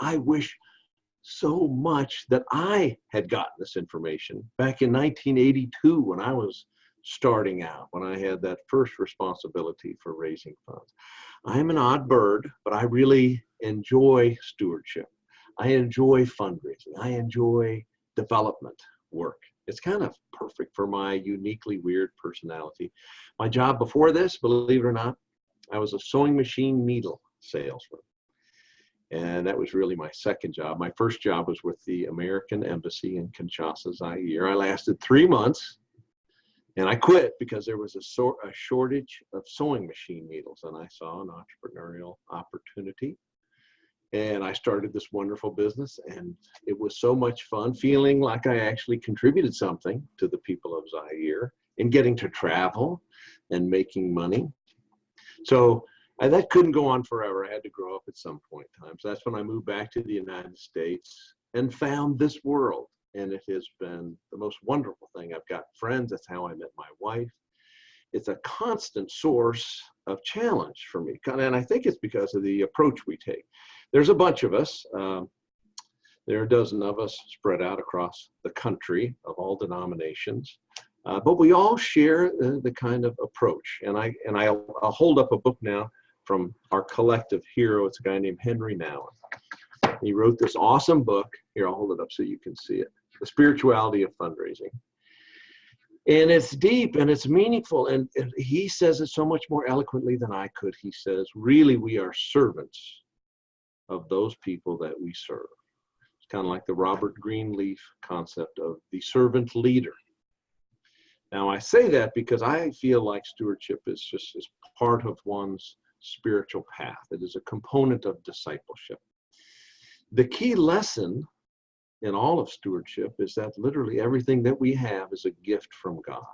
I wish so much that I had gotten this information back in 1982 when I was starting out, when I had that first responsibility for raising funds. I'm an odd bird, but I really enjoy stewardship. I enjoy fundraising. I enjoy development work. It's kind of perfect for my uniquely weird personality. My job before this, believe it or not, I was a sewing machine needle salesman. And that was really my second job. My first job was with the American Embassy in Kinshasa, Zaire. I lasted 3 months, and I quit because there was a shortage of sewing machine needles, and I saw an entrepreneurial opportunity. And I started this wonderful business, and it was so much fun, feeling like I actually contributed something to the people of Zaire and getting to travel and making money. So that couldn't go on forever. I had to grow up at some point in time. So that's when I moved back to the United States and found this world. And it has been the most wonderful thing. I've got friends. That's how I met my wife. It's a constant source of challenge for me. And I think it's because of the approach we take. There's a bunch of us. There are a dozen of us spread out across the country of all denominations. But we all share the kind of approach. And I'll hold up a book now from our collective hero. It's a guy named Henry Nouwen. He wrote this awesome book. Here, I'll hold it up so you can see it. The Spirituality of Fundraising. And it's deep and it's meaningful. And he says it so much more eloquently than I could. He says, really, we are servants of those people that we serve. It's kind of like the Robert Greenleaf concept of the servant leader. Now, I say that because I feel like stewardship is part of one's spiritual path. It is a component of discipleship. The key lesson in all of stewardship is that literally everything that we have is a gift from God.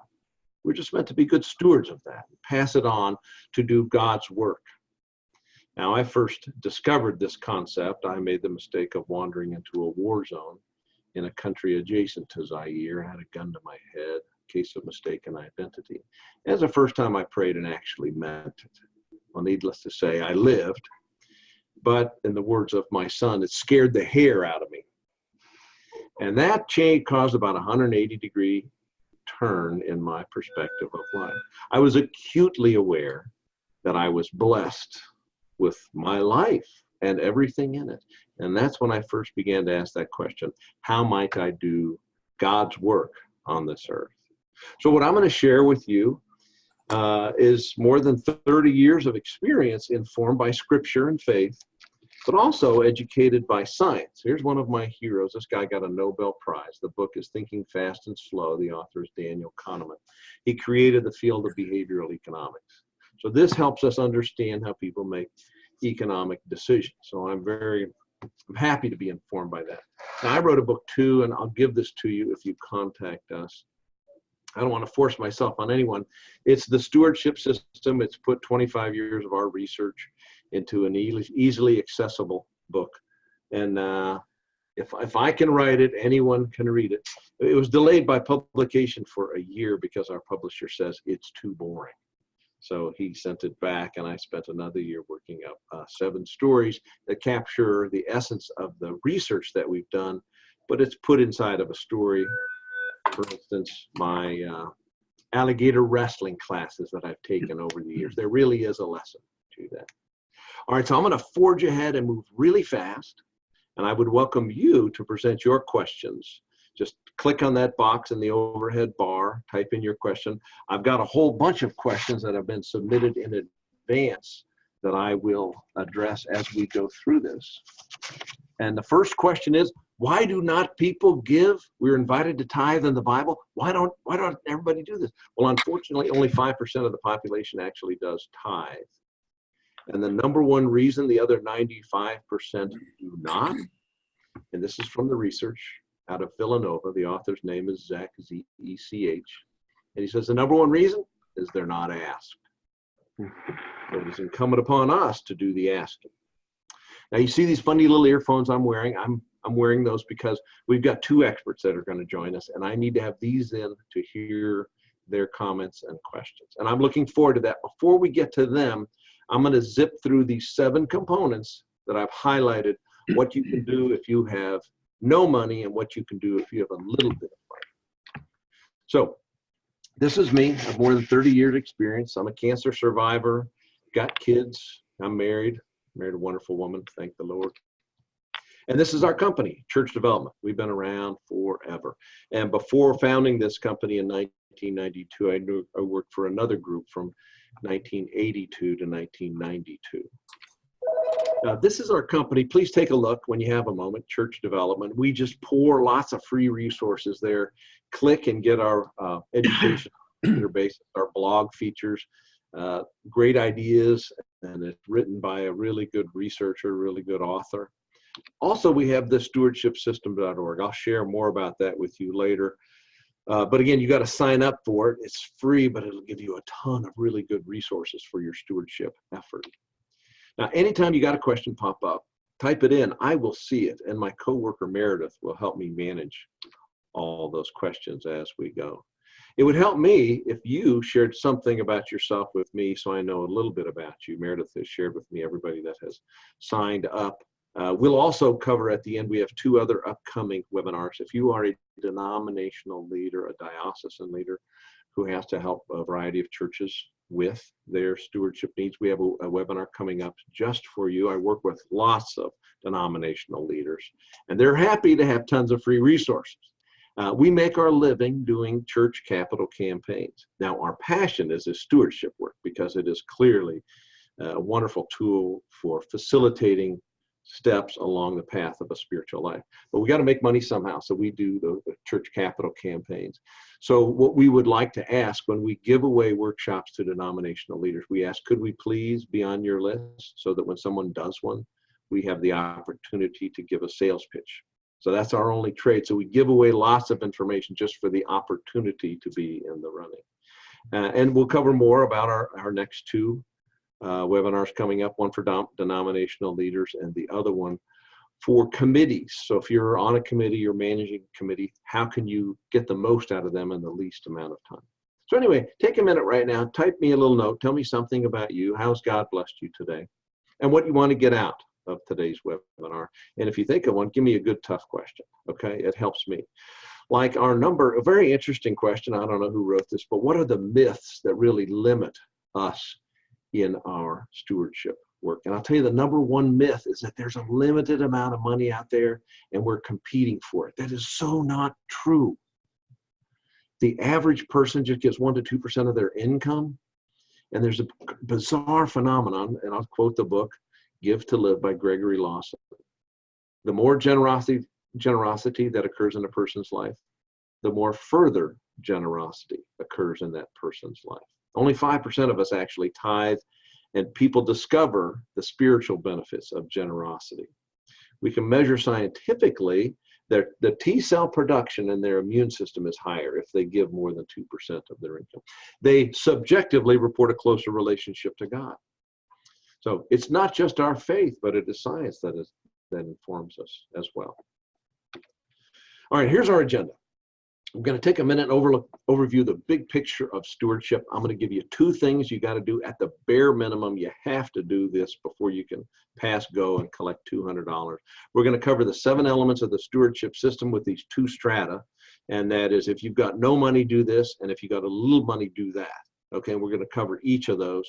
We're just meant to be good stewards of that, pass it on to do God's work. Now, I first discovered this concept. I made the mistake of wandering into a war zone in a country adjacent to Zaire. I had a gun to my head, case of mistaken identity. It was the first time I prayed and actually meant it. Well, needless to say, I lived. But in the words of my son, it scared the hair out of me. And that change caused about a 180-degree turn in my perspective of life. I was acutely aware that I was blessed with my life and everything in it. And that's when I first began to ask that question, how might I do God's work on this earth? So what I'm going to share with you is more than 30 years of experience informed by scripture and faith, but also educated by science. Here's one of my heroes. This guy got a Nobel Prize. The book is Thinking Fast and Slow. The author is Daniel Kahneman. He created the field of behavioral economics. So this helps us understand how people make economic decisions. So I'm happy to be informed by that. Now, I wrote a book too, and I'll give this to you if you contact us. I don't want to force myself on anyone. It's the Stewardship System. It's put 25 years of our research into an easily accessible book. And if I can write it, anyone can read it. It was delayed by publication for a year because our publisher says it's too boring. So he sent it back, and I spent another year working up 7 stories that capture the essence of the research that we've done, but it's put inside of a story. For instance, my alligator wrestling classes that I've taken over the years. There really is a lesson to that. All right, so I'm going to forge ahead and move really fast, and I would welcome you to present your questions. Just click on that box in the overhead bar, type in your question. I've got a whole bunch of questions that have been submitted in advance that I will address as we go through this. And the first question is, why do not people give? We're invited to tithe in the Bible. Why don't everybody do this? Well, unfortunately, only 5% of the population actually does tithe. And the number one reason the other 95% do not, and this is from the research out of Villanova, the author's name is Zach, Z-E-C-H, and he says the number one reason is they're not asked. So it is incumbent upon us to do the asking. Now you see these funny little earphones I'm wearing. I'm wearing those because we've got 2 experts that are going to join us, and I need to have these in to hear their comments and questions. And I'm looking forward to that. Before we get to them, I'm going to zip through these 7 components that I've highlighted what you can do if you have no money, and what you can do if you have a little bit of money. So this is me. I have more than 30 years experience. I'm a cancer survivor, got kids. I'm married a wonderful woman, thank the Lord. And this is our company, Church Development. We've been around forever. And before founding this company in 1992, I worked for another group from 1982 to 1992. This is our company. Please take a look when you have a moment, Church Development. We just pour lots of free resources there. Click and get our education basis, our blog features, great ideas, and it's written by a really good researcher, really good author. Also, we have the stewardshipsystem.org. I'll share more about that with you later. But again, you got to sign up for it. It's free, but it'll give you a ton of really good resources for your stewardship effort. Now, anytime you got a question pop up, type it in. I will see it, and my coworker Meredith will help me manage all those questions as we go. It would help me if you shared something about yourself with me so I know a little bit about you. Meredith has shared with me everybody that has signed up. We'll also cover at the end, we have 2 other upcoming webinars. If you are a denominational leader, a diocesan leader who has to help a variety of churches with their stewardship needs, we have a webinar coming up just for you. I work with lots of denominational leaders, and they're happy to have tons of free resources. We make our living doing church capital campaigns. Now, our passion is this stewardship work because it is clearly a wonderful tool for facilitating steps along the path of a spiritual life. But we got to make money somehow, so we do the church capital campaigns. So what we would like to ask when we give away workshops to denominational leaders, we ask, could we please be on your list so that when someone does one, we have the opportunity to give a sales pitch. So that's our only trade. So we give away lots of information just for the opportunity to be in the running. And we'll cover more about our next 2 webinars coming up, one for denominational leaders and the other one for committees. So if you're on a committee, you're managing a committee, how can you get the most out of them in the least amount of time? So anyway, take a minute right now, type me a little note, tell me something about you. How's God blessed you today? And what you want to get out of today's webinar. And if you think of one, give me a good tough question, okay? It helps me. Like a very interesting question, I don't know who wrote this, but what are the myths that really limit us in our stewardship work? And I'll tell you, the number one myth is that there's a limited amount of money out there and we're competing for it. That is so not true. The average person just gets 1% to 2% of their income. And there's a bizarre phenomenon, and I'll quote the book, Give to Live by Gregory Lawson. The more generosity that occurs in a person's life, the more further generosity occurs in that person's life. Only 5% of us actually tithe, and people discover the spiritual benefits of generosity. We can measure scientifically that the T cell production in their immune system is higher if they give more than 2% of their income. They subjectively report a closer relationship to God. So it's not just our faith, but it is science that informs us as well. All right, here's our agenda. I'm going to take a minute and overview the big picture of stewardship. I'm going to give you 2 things you got to do at the bare minimum. You have to do this before you can pass go and collect $200. We're going to cover the 7 elements of the stewardship system with these 2 strata. And that is, if you've got no money, do this. And if you got a little money, do that. Okay, we're going to cover each of those.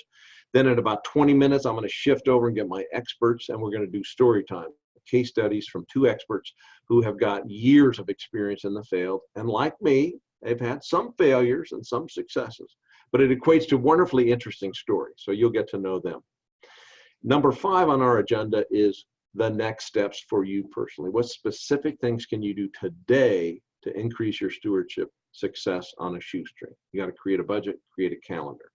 Then at about 20 minutes, I'm going to shift over and get my experts, and we're going to do story time. Case studies from 2 experts who have got years of experience in the field. And like me, they've had some failures and some successes, but it equates to wonderfully interesting stories. So you'll get to know them. Number 5 on our agenda is the next steps for you personally. What specific things can you do today to increase your stewardship success on a shoestring? You got to create a budget, create a calendar.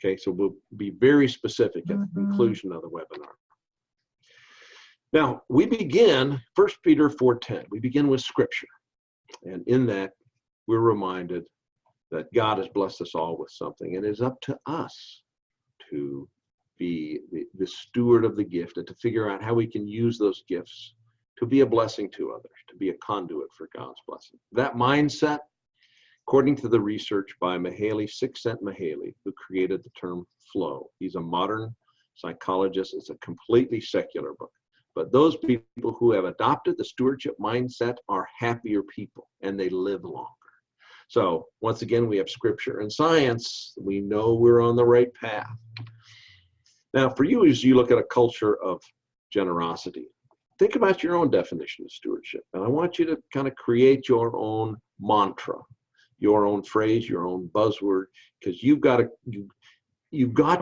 Okay, so we'll be very specific at the conclusion of the webinar. Now, we begin 1 Peter 4:10. We begin with scripture. And in that, we're reminded that God has blessed us all with something. And it's up to us to be the steward of the gift and to figure out how we can use those gifts to be a blessing to others, to be a conduit for God's blessing. That mindset, according to the research by Mihaly Csikszentmihalyi, who created the term flow. He's a modern psychologist. It's a completely secular book. But those people who have adopted the stewardship mindset are happier people, and they live longer. So once again, we have scripture and science. We know we're on the right path. Now, for you, as you look at a culture of generosity, think about your own definition of stewardship. And I want you to kind of create your own mantra, your own phrase, your own buzzword, because you've got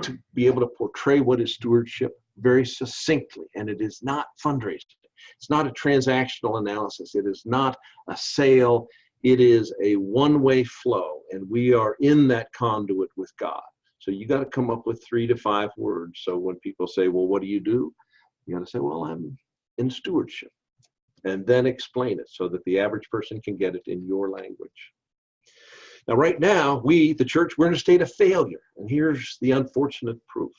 to be able to portray what is stewardship very succinctly. And it is not fundraising. It's not a transactional analysis. It is not a sale. It is a one-way flow. And we are in that conduit with God. So you got to come up with 3 to 5 words. So when people say, well, what do? You got to say, well, I'm in stewardship. And then explain it so that the average person can get it in your language. Now, right now, we, the church, we're in a state of failure. And here's the unfortunate proof.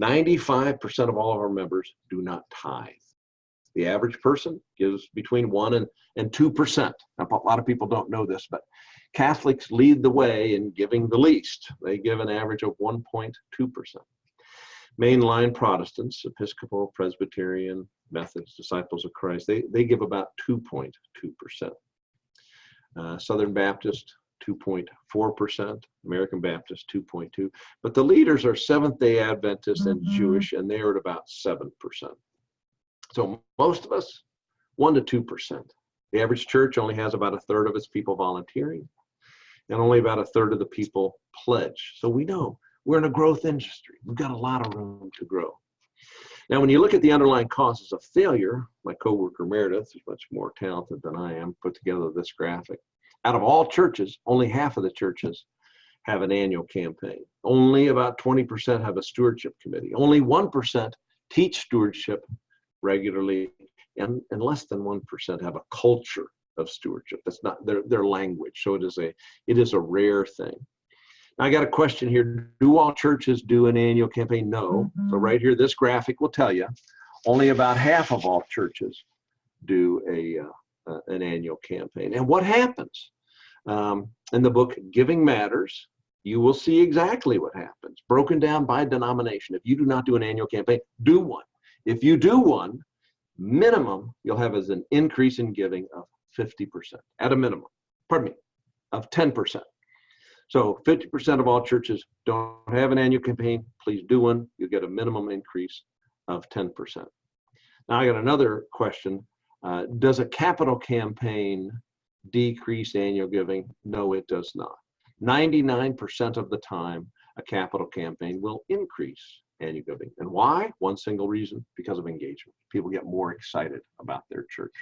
95% of all of our members do not tithe. The average person gives between 1% and 2%. Now, a lot of people don't know this, but Catholics lead the way in giving the least. They give an average of 1.2%. Mainline Protestants, Episcopal, Presbyterian, Methodist, Disciples of Christ, they give about 2.2%. Southern Baptist, 2.4%, American Baptist, 2.2%. But the leaders are Seventh-day Adventist and Jewish, and they're at about 7%. So most of us, 1% to 2%. The average church only has about 1/3 of its people volunteering, and only about 1/3 of the people pledge. So we know we're in a growth industry. We've got a lot of room to grow. Now, when you look at the underlying causes of failure, my coworker Meredith, who's much more talented than I am, put together this graphic. Out of all churches, only half of the churches have an annual campaign. Only about 20% have a stewardship committee. Only 1% teach stewardship regularly, and less than 1% have a culture of stewardship. That's not their language. So it is a rare thing. Now, I got a question here. Do all churches do an annual campaign? No. So right here, this graphic will tell you only about half of all churches do an annual campaign. And what happens? In the book, Giving Matters, you will see exactly what happens, broken down by denomination. If you do not do an annual campaign, do one. If you do one, minimum, you'll have as an increase in giving of 50%, at a minimum, of 10%. So 50% of all churches don't have an annual campaign. Please do one. You'll get a minimum increase of 10%. Now, I got another question. Does a capital campaign decrease annual giving? No, it does not. 99% of the time, a capital campaign will increase annual giving. And why? One single reason: because of engagement. People get more excited about their church.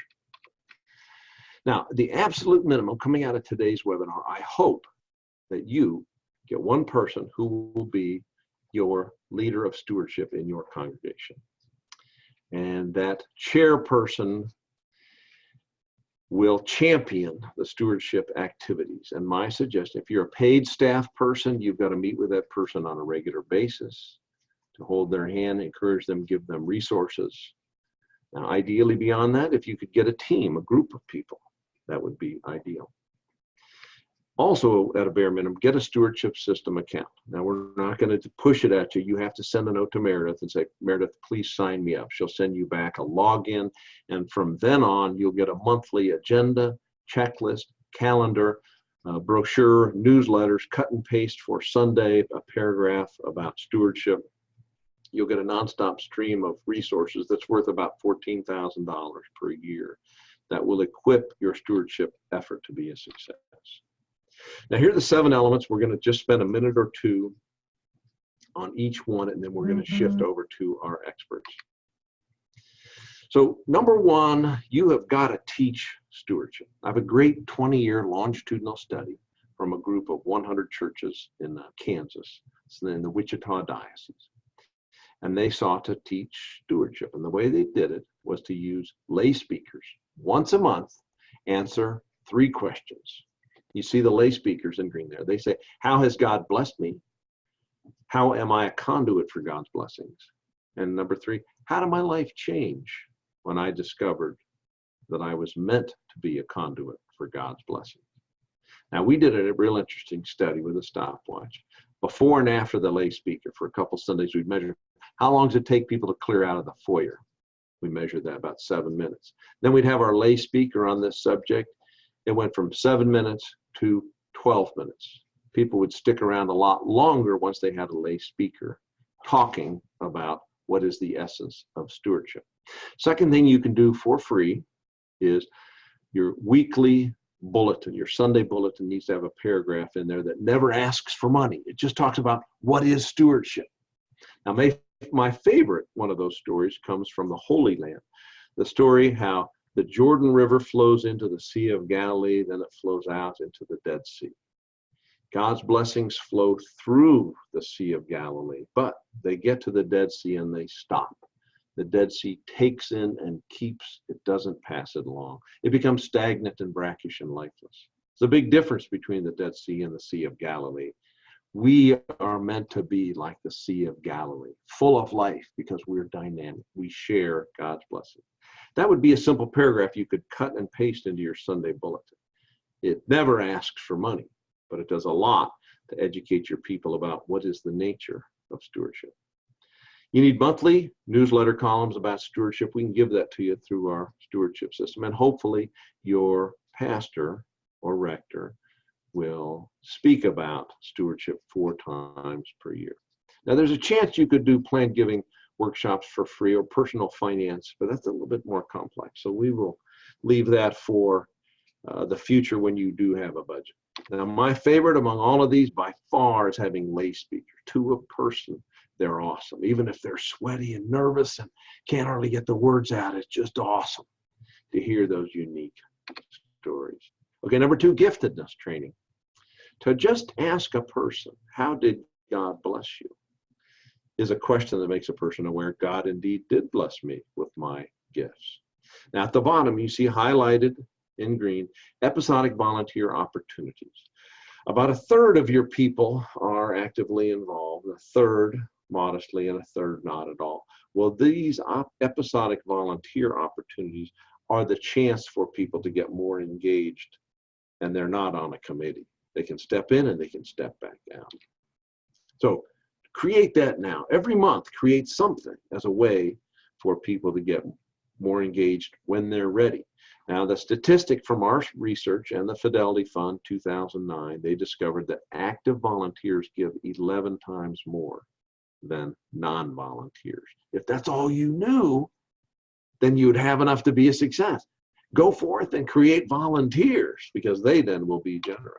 Now, the absolute minimum coming out of today's webinar, I hope that you get one person who will be your leader of stewardship in your congregation. And that chairperson will champion the stewardship activities. And my suggestion, if you're a paid staff person, you've got to meet with that person on a regular basis to hold their hand, encourage them, give them resources. Now, ideally beyond that, if you could get a team, a group of people, that would be ideal. Also, at a bare minimum, get a stewardship system account. Now, we're not going to push it at you. You have to send a note to Meredith and say, Meredith, please sign me up. She'll send you back a login. And from then on, you'll get a monthly agenda, checklist, calendar, brochure, newsletters, cut and paste for Sunday, a paragraph about stewardship. You'll get a nonstop stream of resources that's worth about $14,000 per year that will equip your stewardship effort to be a success. Now, here are the 7 elements. We're going to just spend a minute or two on each one, and then we're going to shift over to our experts. So, number 1, you have got to teach stewardship. I have a great 20-year longitudinal study from a group of 100 churches in Kansas. It's in the Wichita Diocese. And they sought to teach stewardship. And the way they did it was to use lay speakers once a month, answer 3 questions. You see the lay speakers in green there. They say, how has God blessed me? How am I a conduit for God's blessings? And number 3, how did my life change when I discovered that I was meant to be a conduit for God's blessings? Now, we did a real interesting study with a stopwatch. Before and after the lay speaker, for a couple Sundays, we'd measure how long does it take people to clear out of the foyer. We measured that about 7 minutes. Then we'd have our lay speaker on this subject. It went from 7 minutes to 12 minutes. People would stick around a lot longer once they had a lay speaker talking about what is the essence of stewardship. Second thing you can do for free is your weekly bulletin. Your Sunday bulletin needs to have a paragraph in there that never asks for money. It just talks about what is stewardship. Now, my favorite one of those stories comes from the Holy Land. The story how the Jordan River flows into the Sea of Galilee, then it flows out into the Dead Sea. God's blessings flow through the Sea of Galilee, but they get to the Dead Sea and they stop. The Dead Sea takes in and keeps, it doesn't pass it along. It becomes stagnant and brackish and lifeless. It's a big difference between the Dead Sea and the Sea of Galilee. We are meant to be like the Sea of Galilee, full of life because we're dynamic. We share God's blessing. That would be a simple paragraph you could cut and paste into your Sunday bulletin. It never asks for money, but it does a lot to educate your people about what is the nature of stewardship. You need monthly newsletter columns about stewardship. We can give that to you through our stewardship system. And hopefully your pastor or rector will speak about stewardship 4 times per year. Now, there's a chance you could do planned giving workshops for free or personal finance, but that's a little bit more complex. So we will leave that for the future when you do have a budget. Now, my favorite among all of these by far is having lay speakers. To a person, they're awesome. Even if they're sweaty and nervous and can't hardly get the words out, it's just awesome to hear those unique stories. Okay, number 2, giftedness training. To just ask a person, how did God bless you? Is a question that makes a person aware God indeed did bless me with my gifts. Now at the bottom, you see highlighted in green, episodic volunteer opportunities. About a third of your people are actively involved, a third modestly, and a third not at all. Well, these episodic volunteer opportunities are the chance for people to get more engaged, and they're not on a committee. They can step in and they can step back down. So create that now. Every month, create something as a way for people to get more engaged when they're ready. Now, the statistic from our research and the Fidelity Fund 2009, they discovered that active volunteers give 11 times more than non-volunteers. If that's all you knew, then you would have enough to be a success. Go forth and create volunteers because they then will be generous.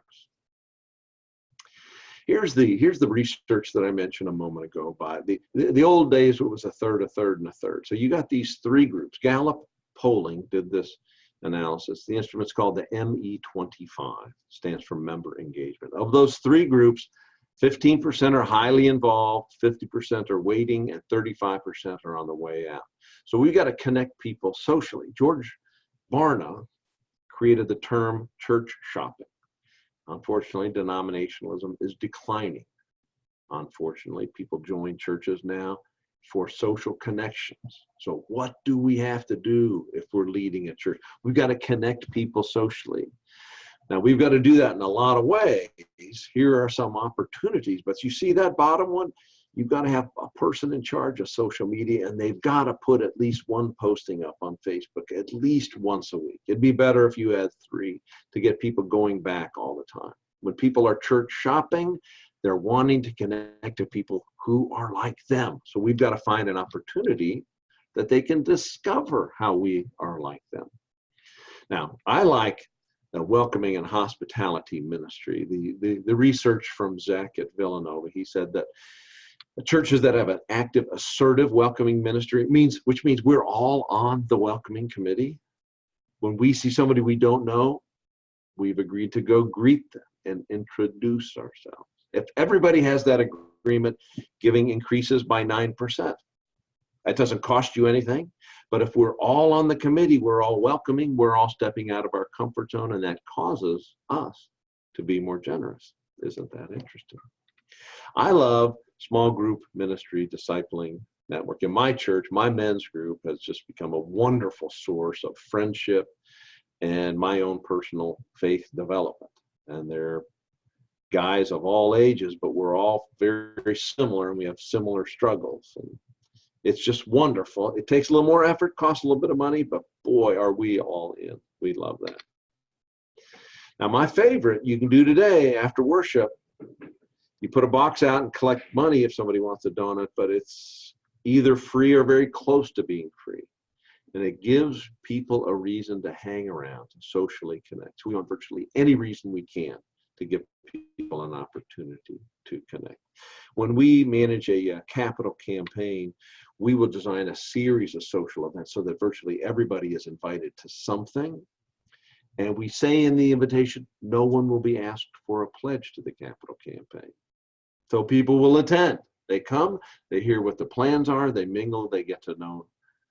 Here's the research that I mentioned a moment ago. By the old days, it was a third, and a third. So you got these 3 groups. Gallup polling did this analysis. The instrument's called the ME25, stands for member engagement. Of those 3 groups, 15% are highly involved, 50% are waiting, and 35% are on the way out. So we've got to connect people socially. George Barna created the term church shopping. Unfortunately, denominationalism is declining. Unfortunately, people join churches now for social connections. So what do we have to do if we're leading a church? We've got to connect people socially. Now, we've got to do that in a lot of ways. Here are some opportunities, but you see that bottom one? You've got to have a person in charge of social media, and they've got to put at least 1 posting up on Facebook at least once a week. It'd be better if you had 3 to get people going back all the time. When people are church shopping, they're wanting to connect to people who are like them. So we've got to find an opportunity that they can discover how we are like them. Now, I like the welcoming and hospitality ministry. The research from Zach at Villanova, he said that churches that have an active, assertive, welcoming ministry, which means we're all on the welcoming committee. When we see somebody we don't know, we've agreed to go greet them and introduce ourselves. If everybody has that agreement, giving increases by 9%. That doesn't cost you anything. But if we're all on the committee, we're all welcoming, we're all stepping out of our comfort zone, and that causes us to be more generous. Isn't that interesting? I love small group ministry discipling network. In my church, my men's group has just become a wonderful source of friendship and my own personal faith development. And they're guys of all ages, but we're all very, very similar, and we have similar struggles. And It's just wonderful. It takes a little more effort, costs a little bit of money, but boy, are we all in. We love that. Now, my favorite you can do today after worship, you put a box out and collect money if somebody wants a donut, but it's either free or very close to being free. And it gives people a reason to hang around, to socially connect. So we want virtually any reason we can to give people an opportunity to connect. When we manage a capital campaign, we will design a series of social events so that virtually everybody is invited to something. And we say in the invitation, no one will be asked for a pledge to the capital campaign. So people will attend. They come, they hear what the plans are, they mingle, they get to know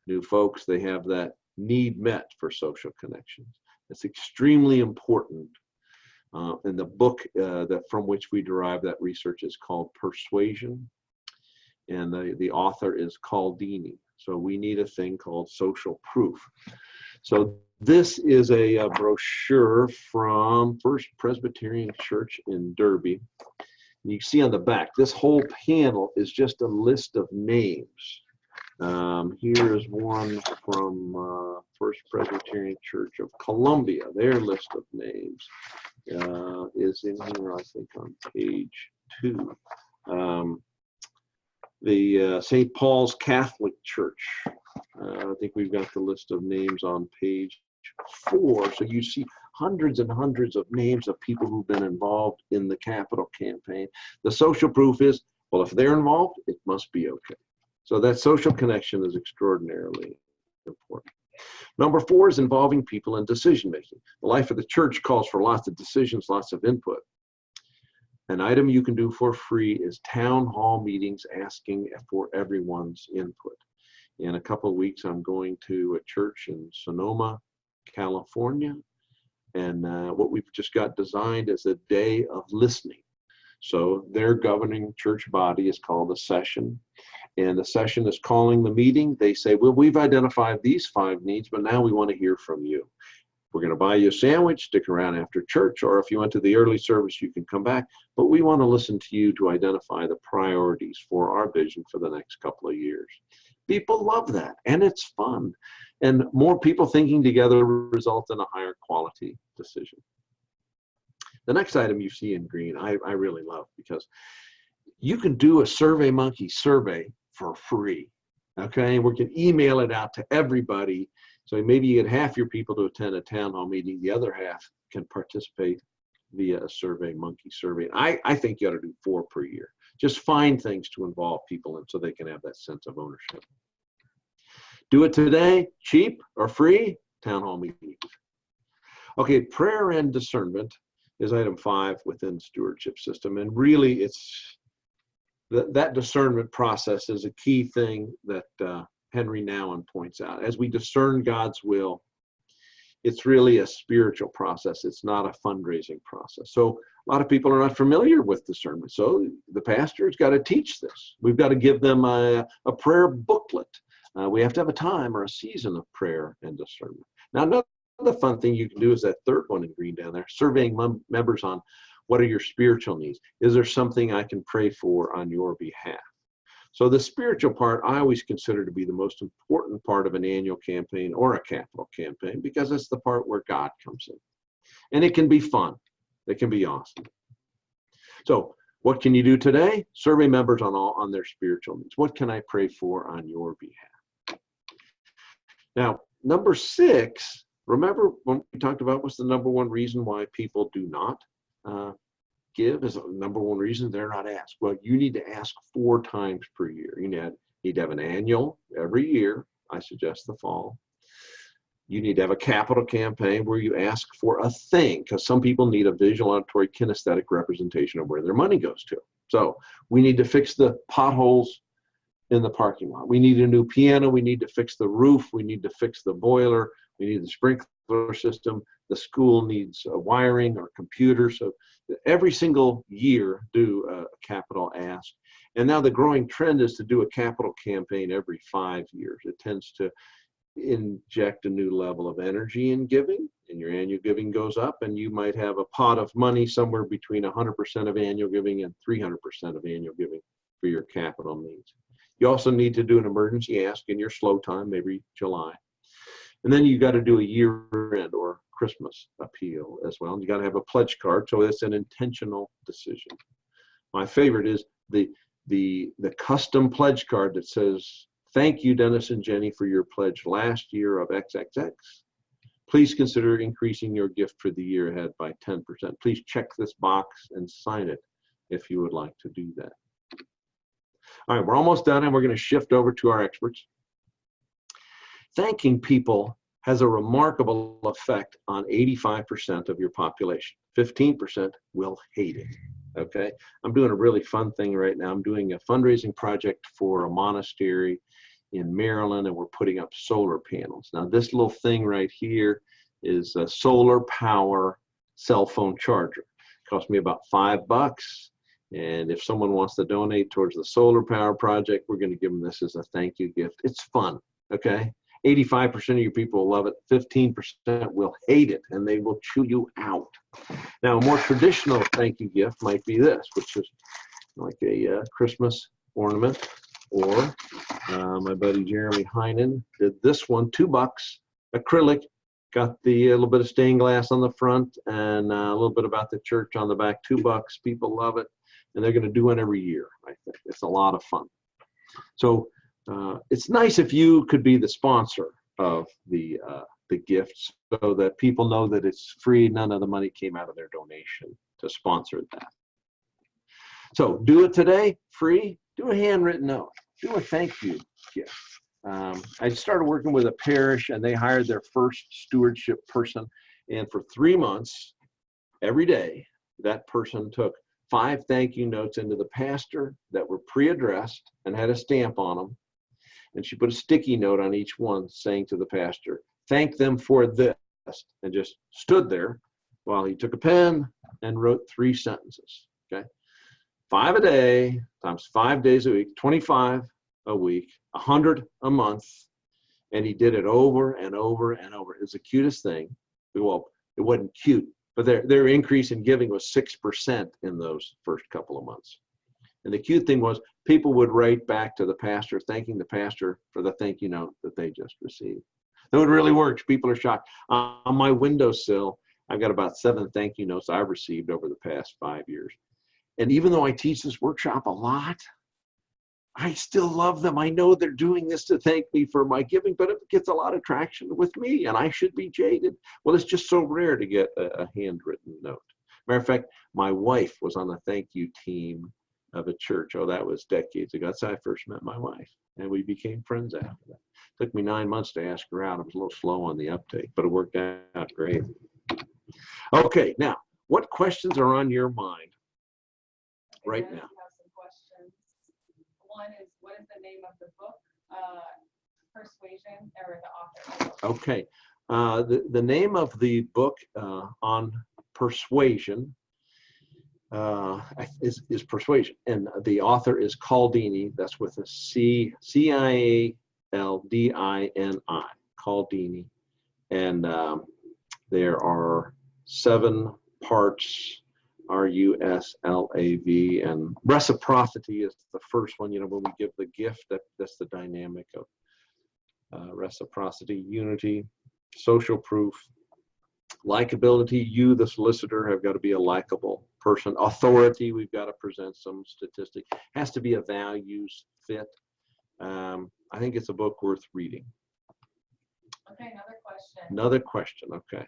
new folks, they have that need met for social connections. It's extremely important. And the book that from which we derive that research is called Persuasion, and the author is Denis. So we need a thing called social proof. So this is a brochure from First Presbyterian Church in Derby. And you can see on the back, this whole panel is just a list of names. Here is one from First Presbyterian Church of Columbia. Their list of names is in here, I think, on page 2. The St. Paul's Catholic Church. I think we've got the list of names on page 4. So you see hundreds and hundreds of names of people who've been involved in the capital campaign. The social proof is, well, if they're involved, it must be okay. So that social connection is extraordinarily important. Number 4 is involving people in decision-making. The life of the church calls for lots of decisions, lots of input. An item you can do for free is town hall meetings asking for everyone's input. In a couple of weeks, I'm going to a church in Sonoma, California, and what we've just got designed is a day of listening. So their governing church body is called a session, and the session is calling the meeting. They say, well, we've identified these 5 needs, but now we want to hear from you. We're going to buy you a sandwich, stick around after church, or if you went to the early service, you can come back. But we want to listen to you to identify the priorities for our vision for the next couple of years. People love that, and it's fun. And more people thinking together results in a higher quality decision. The next item you see in green, I really love, because you can do a SurveyMonkey survey for free. Okay, we can email it out to everybody. So maybe you get half your people to attend a town hall meeting, the other half can participate via a SurveyMonkey survey. I think you ought to do 4 per year. Just find things to involve people in so they can have that sense of ownership. Do it today, cheap or free, town hall meetings. Okay, prayer and discernment is item 5 within stewardship system. And really it's that discernment process is a key thing that Henry Nouwen points out. As we discern God's will, it's really a spiritual process. It's not a fundraising process. So a lot of people are not familiar with discernment. So the pastor's got to teach this. We've got to give them a prayer booklet. We have to have a time or a season of prayer and discernment. Now, another fun thing you can do is that third one in green down there, surveying members on what are your spiritual needs. Is there something I can pray for on your behalf? So the spiritual part I always consider to be the most important part of an annual campaign or a capital campaign, because it's the part where God comes in. And it can be fun. It can be awesome. So what can you do today? Survey members on their spiritual needs. What can I pray for on your behalf? Now, number 6, remember when we talked about what's the number 1 reason why people do not give is the number 1 reason they're not asked. Well, you need to ask 4 times per year. You need to have an annual every year. I suggest the fall. You need to have a capital campaign where you ask for a thing, because some people need a visual, auditory, kinesthetic representation of where their money goes to. So we need to fix the potholes in the parking lot. We need a new piano. We need to fix the roof. We need to fix the boiler. We need the sprinkler system. The school needs wiring or computers. So every single year do a capital ask. And now the growing trend is to do a capital campaign every 5 years. It tends to inject a new level of energy in giving, and your annual giving goes up, and you might have a pot of money somewhere between 100% of annual giving and 300% of annual giving for your capital needs. You also need to do an emergency ask in your slow time, maybe July. And then you got to do a year-end or Christmas appeal as well. And you got to have a pledge card, so it's an intentional decision. My favorite is the custom pledge card that says, "Thank you, Dennis and Jenny, for your pledge last year of XXX. Please consider increasing your gift for the year ahead by 10%. Please check this box and sign it if you would like to do that." All right, we're almost done, and we're going to shift over to our experts. Thanking people has a remarkable effect on 85% of your population. 15% will hate it. Okay, I'm doing a really fun thing right now. I'm doing a fundraising project for a monastery in Maryland, and we're putting up solar panels. Now, this little thing right here is a solar power cell phone charger. It cost me about $5. And if someone wants to donate towards the solar power project, we're going to give them this as a thank you gift. It's fun, okay? 85% of your people will love it. 15% will hate it, and they will chew you out. Now, a more traditional thank you gift might be this, which is like a Christmas ornament. Or my buddy Jeremy Heinen did this one, $2, acrylic, got the little bit of stained glass on the front and a little bit about the church on the back, $2. People love it, and they're going to do one every year. I think it's a lot of fun. So it's nice if you could be the sponsor of the gifts, so that people know that it's free. None of the money came out of their donation to sponsor that. So do it today, free. Do a handwritten note. Do a thank you gift. I started working with a parish, and they hired their first stewardship person. And for 3 months, every day, that person took 5 thank you notes into the pastor that were pre-addressed and had a stamp on them. And she put a sticky note on each one saying to the pastor, "Thank them for this," and just stood there while he took a pen and wrote 3 sentences. Okay, 5 a day times 5 days a week, 25 a week, 100 a month, and he did it over and over and over. It was the cutest thing. Well, it wasn't cute, but their increase in giving was 6% in those first couple of months. And the cute thing was, people would write back to the pastor, thanking the pastor for the thank you note that they just received. So it really works. People are shocked. On my windowsill, I've got about 7 thank you notes I've received over the past 5 years. And even though I teach this workshop a lot, I still love them. I know they're doing this to thank me for my giving, but it gets a lot of traction with me, and I should be jaded. Well, it's just so rare to get a handwritten note. Matter of fact, my wife was on the thank you team of a church. Oh, that was decades ago. That's how I first met my wife, and we became friends after that. It took me 9 months to ask her out. I was a little slow on the uptake, but it worked out great. Okay, now, what questions are on your mind right now? One is, what is the name of the book? Persuasion, or the author? Okay. The name of the book on persuasion is Persuasion, and the author is Cialdini. That's with a C-I-A-L-D-I-N-I, Cialdini. And there are 7 parts. R-U-S-L-A-V, and reciprocity is the first one. You know, when we give the gift, that's the dynamic of reciprocity. Unity, social proof, likability. You, the solicitor, have got to be a likable person. Authority, we've got to present some statistic. Has to be a values fit. I think it's a book worth reading. Okay, another question. Another question, okay.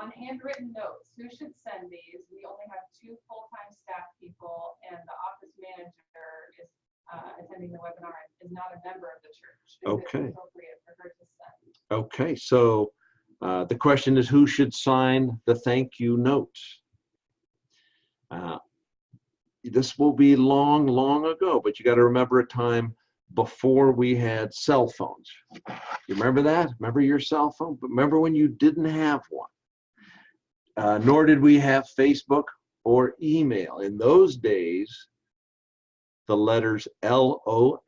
On handwritten notes, who should send these? We only have 2 full-time staff people, and the office manager is attending the webinar and is not a member of the church. Is Okay. it appropriate for her to send? Okay, so the question is, who should sign the thank you notes? This will be long, long ago, but you got to remember a time before we had cell phones. You remember that? Remember your cell phone? But remember when you didn't have one? Nor did we have Facebook or email. In those days, the letters LOL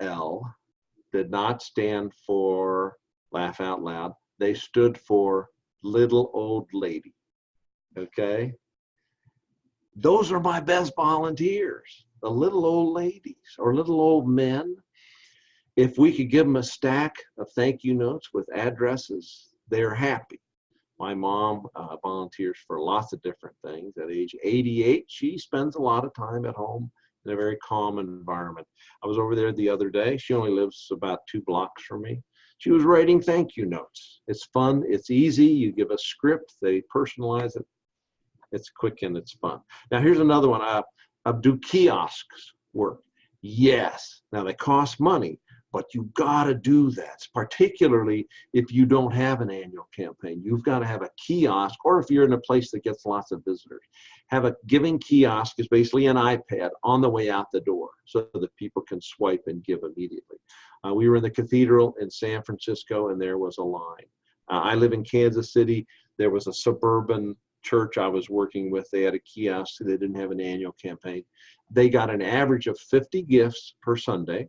did not stand for laugh out loud. They stood for little old lady. Okay? Those are my best volunteers, the little old ladies or little old men. if we could give them a stack of thank you notes with addresses, they're happy. My mom volunteers for lots of different things. At age 88, she spends a lot of time at home in a very calm environment. I was over there the other day. She only lives about 2 blocks from me. She was writing thank you notes. It's fun. It's easy. You give a script. They personalize it. It's quick and it's fun. Now, here's another one. Do kiosks work? Yes. Now, they cost money, but you got to do that, particularly if you don't have an annual campaign. You've got to have a kiosk, or if you're in a place that gets lots of visitors. Have a giving kiosk is basically an iPad on the way out the door so that people can swipe and give immediately. We were in the cathedral in San Francisco, and there was a line. I live in Kansas City. There was a suburban church I was working with. They had a kiosk. So they didn't have an annual campaign. They got an average of 50 gifts per Sunday,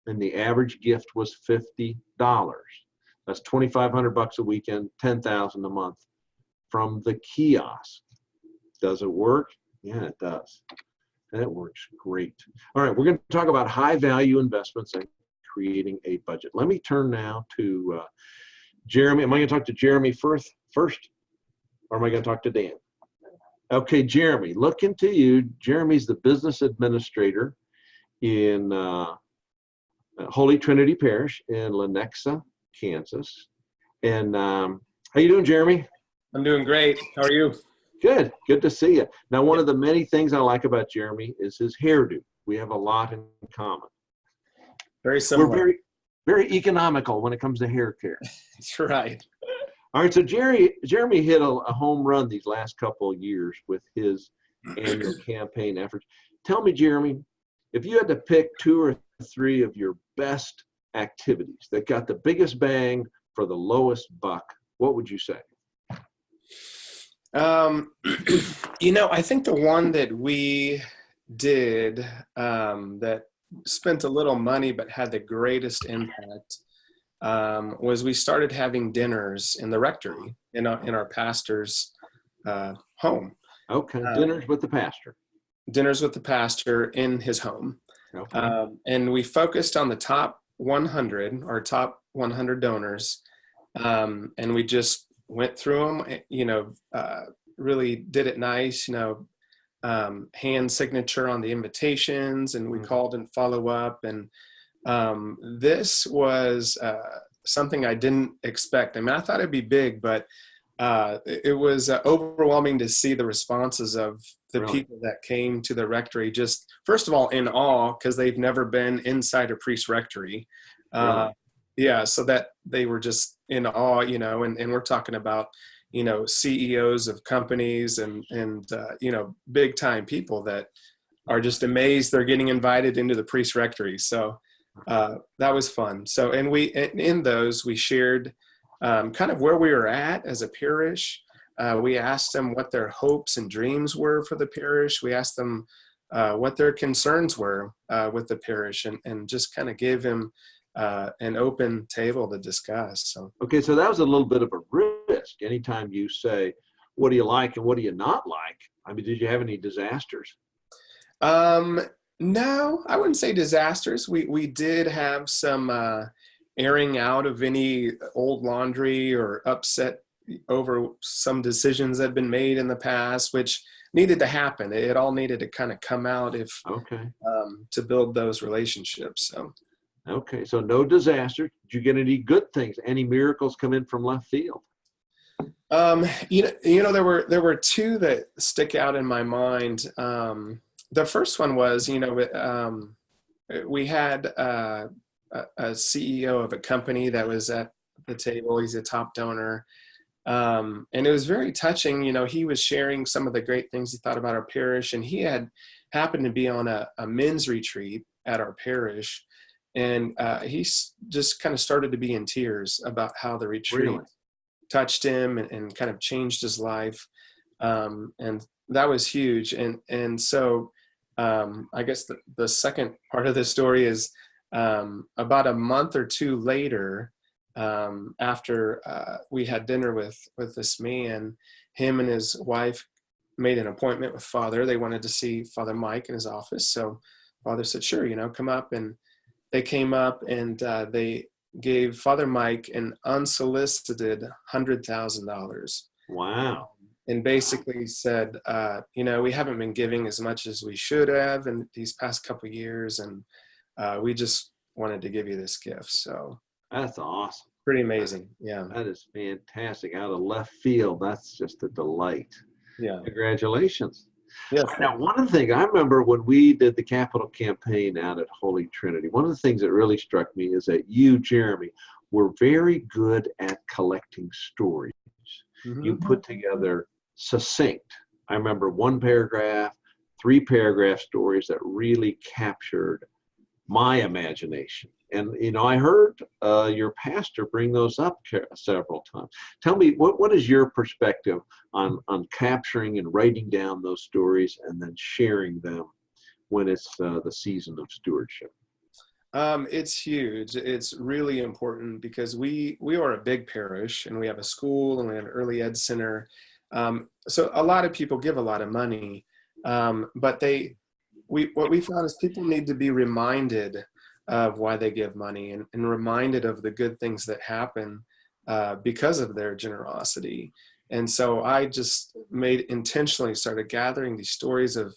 and the average gift was $50. That's $2,500 a weekend, $10,000 a month from the kiosk. Does it work? Yeah, it does. That works great. All right, we're going to talk about high value investments and creating a budget. Let me turn now to Jeremy. Am I going to talk to Jeremy first, or am I going to talk to Dan? Okay, Jeremy, looking to you. Jeremy's the business administrator in Holy Trinity Parish in Lenexa, Kansas. And how you doing, Jeremy? I'm doing great. How are you? Good. Good to see you. Now, one of the many things I like about Jeremy is his hairdo. We have a lot in common. Very similar. We're very, very economical when it comes to hair care. That's right. All right, so Jeremy hit a home run these last couple of years with his annual campaign efforts. Tell me, Jeremy, if you had to pick 2 or 3 of your best activities that got the biggest bang for the lowest buck, what would you say? I think the one that we did that spent a little money but had the greatest impact was we started having dinners in the rectory in our pastor's home. Okay, dinners with the pastor. Dinners with the pastor in his home. Okay. And we focused on the top 100, our top 100 donors. And we just went through them, really did it nice, hand signature on the invitations, and we called and follow up. And this was something I didn't expect. I mean, I thought it'd be big, but it was overwhelming to see the responses of the people that came to the rectory, just first of all in awe because they've never been inside a priest rectory. So that they were just in awe, and we're talking about, CEOs of companies and big time people that are just amazed they're getting invited into the priest rectory. So that was fun. So, and in those, we shared kind of where we were at as a parish. We asked them what their hopes and dreams were for the parish. We asked them what their concerns were with the parish, and just kind of gave them an open table to discuss. So Okay, so that was a little bit of a risk. Anytime you say, what do you like and what do you not like? I mean, did you have any disasters? No, I wouldn't say disasters. We did have some airing out of any old laundry or upset over some decisions that had been made in the past, which needed to happen. It all needed to kind of come out to build those relationships. So. Okay, so no disaster. Did you get any good things? Any miracles come in from left field? There were 2 that stick out in my mind. The first one was, we had a CEO of a company that was at the table. He's a top donor. And it was very touching. He was sharing some of the great things he thought about our parish, and he had happened to be on a men's retreat at our parish. And he just kind of started to be in tears about how the retreat touched him and kind of changed his life. And that was huge. And so I guess the second part of the story is about a month or 2 later, after we had dinner with this man, him and his wife made an appointment with Father. They wanted to see Father Mike in his office. So Father said, sure, come up. And they came up and they gave Father Mike an unsolicited $100,000. Wow. And basically said, we haven't been giving as much as we should have in these past couple of years, and we just wanted to give you this gift. So That's awesome. pretty amazing. Yeah. That is fantastic. Out of left field. That's just a delight. Yeah. Congratulations. Yes. Now, one of the things I remember when we did the capital campaign out at Holy Trinity, one of the things that really struck me is that you, Jeremy, were very good at collecting stories. Mm-hmm. You put together succinct, I remember 1 paragraph, 3 paragraph stories that really captured my imagination. And, I heard your pastor bring those up several times. Tell me, what is your perspective on capturing and writing down those stories and then sharing them when it's the season of stewardship? It's huge. It's really important because we are a big parish, and we have a school, and we have an early ed center. So a lot of people give a lot of money, but what we found is people need to be reminded of why they give money, and reminded of the good things that happen because of their generosity. And so I just intentionally started gathering these stories of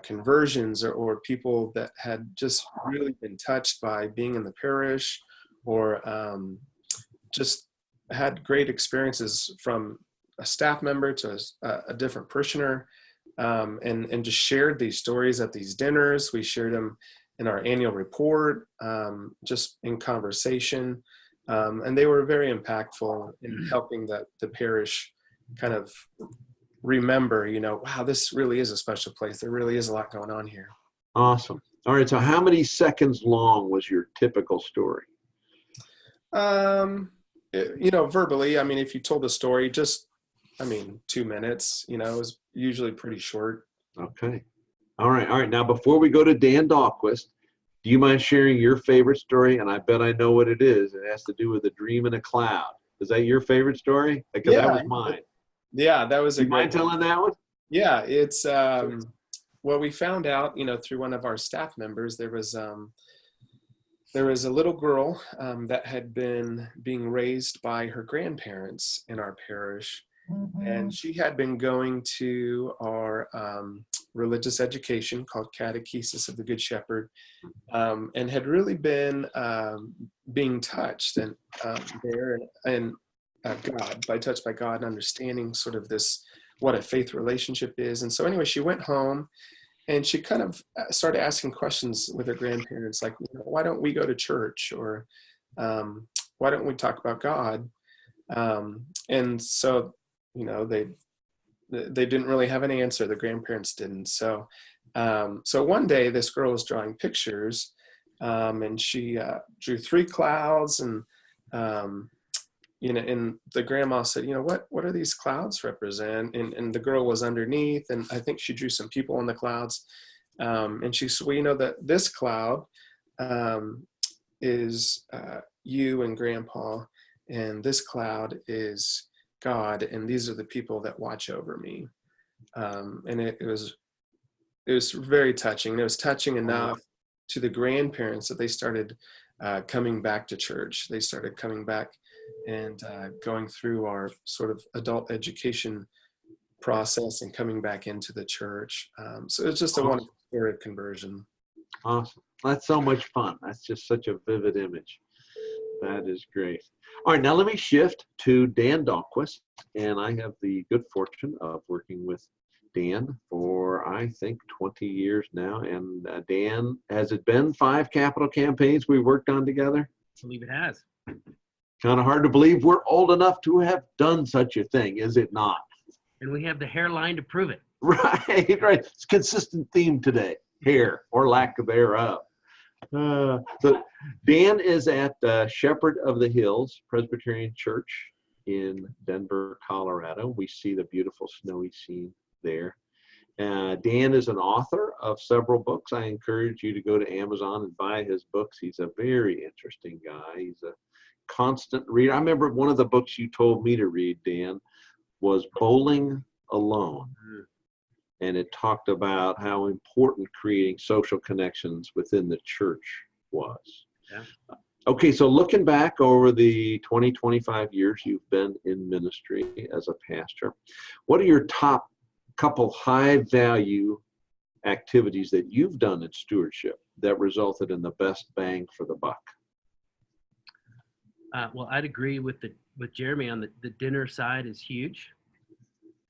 conversions or people that had just really been touched by being in the parish, or just had great experiences from a staff member to a different parishioner, and just shared these stories at these dinners. We shared them in our annual report, just in conversation, and they were very impactful in helping the parish kind of remember, wow, this really is a special place. There really is a lot going on here. Awesome. All right. So how many seconds long was your typical story? Verbally, if you told the story, 2 minutes, it was usually pretty short. Okay. All right. Now, before we go to Dan Dahlquist, do you mind sharing your favorite story? And I bet I know what it is. It has to do with a dream in a cloud. Is that your favorite story? Because that was mine. Yeah, that was a You mind telling that one? Yeah, it's well, we found out, through one of our staff members, there was a little girl that had been being raised by her grandparents in our parish, and she had been going to our religious education called Catechesis of the Good Shepherd, and had really been being touched and there and touched by God, and understanding sort of what a faith relationship is. And so anyway, she went home and she kind of started asking questions with her grandparents, like, why don't we go to church? Or why don't we talk about God? And so, they didn't really have an answer. The grandparents didn't. So one day this girl was drawing pictures, and she drew 3 clouds, and and the grandma said, what do these clouds represent? And the girl was underneath, and I think she drew some people on the clouds. And she said, well, that this cloud is you and Grandpa, and this cloud is God, and these are the people that watch over me. And it was very touching. It was touching enough to the grandparents that they started coming back to church. They started coming back and going through our sort of adult education process and coming back into the church. So it's just a wonderful story of conversion. Awesome. That's so much fun. That's just such a vivid image. That is great. All right, now let me shift to Dan Dahlquist. And I have the good fortune of working with Dan for, I think, 20 years now. And Dan, has it been 5 capital campaigns we worked on together? I believe it has. Kind of hard to believe we're old enough to have done such a thing, is it not? And we have the hairline to prove it. Right. It's a consistent theme today, hair or lack thereof. So Dan is at Shepherd of the Hills Presbyterian Church in Denver, Colorado. We see the beautiful snowy scene there. Dan is an author of several books. I encourage you to go to Amazon and buy his books. He's a very interesting guy. He's a constant reader. I remember one of the books you told me to read, Dan, was Bowling Alone. And it talked about how important creating social connections within the church was. Yeah. Okay, so looking back over the 20, 25 years you've been in ministry as a pastor, what are your top couple high value activities that you've done in stewardship that resulted in the best bang for the buck? Well, I'd agree with Jeremy on the dinner side is huge.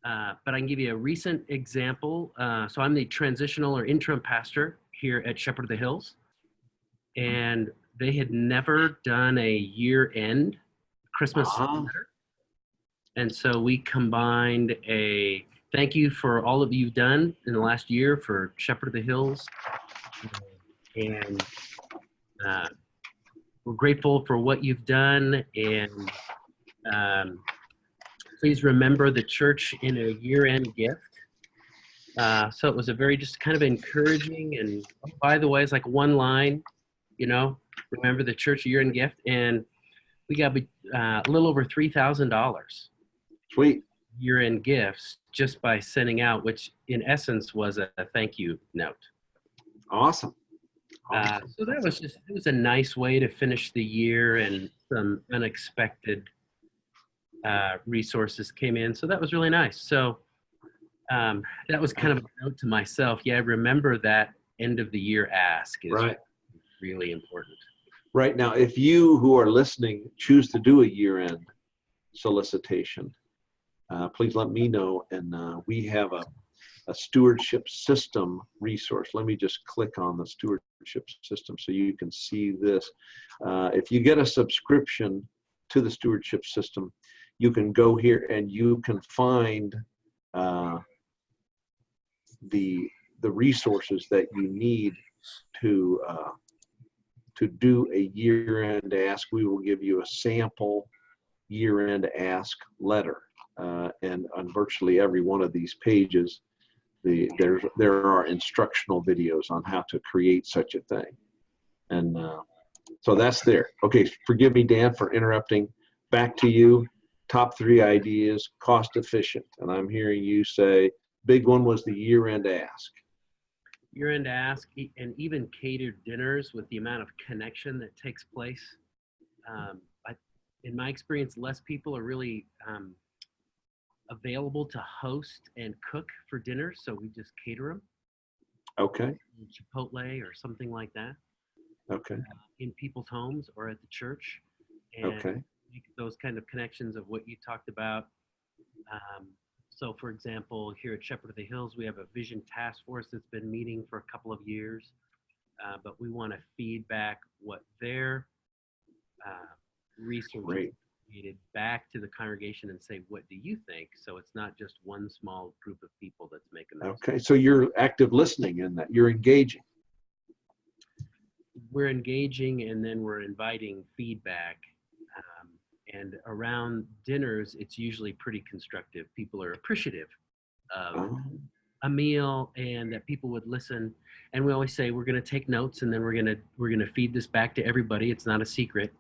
But I can give you a recent example. So I'm the transitional or interim pastor here at Shepherd of the Hills. And they had never done a year-end Christmas letter. And so we combined a thank you for all of you've done in the last year for Shepherd of the Hills. And we're grateful for what you've done. And please remember the church in a year-end gift. So it was a very just kind of encouraging, and oh, by the way, it's like one line, remember the church year-end gift, and we got a little over $3,000. Sweet. Year-end gifts just by sending out, which in essence was a thank you note. Awesome. So that was it was a nice way to finish the year, and some unexpected resources came in. So that was really nice. So that was kind of a note to myself. Yeah, remember that end of the year ask is really important. Right. Now, if you who are listening choose to do a year-end solicitation, please let me know. And we have a stewardship system resource. Let me just click on the stewardship system so you can see this. If you get a subscription to the stewardship system, you can go here and you can find the resources that you need to do a year-end ask. We will give you a sample year-end ask letter, and on virtually every one of these pages, there are instructional videos on how to create such a thing, and so that's there. Okay, forgive me, Dan, for interrupting. Back to you. Top 3 ideas, cost efficient, and I'm hearing you say big one was the year-end ask. Year-end ask, and even catered dinners with the amount of connection that takes place. In my experience, less people are really available to host and cook for dinner, so we just cater them. Okay. Chipotle or something like that. Okay. In people's homes or at the church. And okay. Those kind of connections of what you talked about. So for example, here at Shepherd of the Hills, we have a vision task force that's been meeting for a couple of years, but we want to feed back what their resources created back to the congregation and say, what do you think? So it's not just one small group of people that's making those. Okay, so you're active listening in that, you're engaging. We're engaging, and then we're inviting feedback. And around dinners, it's usually pretty constructive. People are appreciative of a meal, and that people would listen. And we always say we're going to take notes, and then we're going to feed this back to everybody. It's not a secret.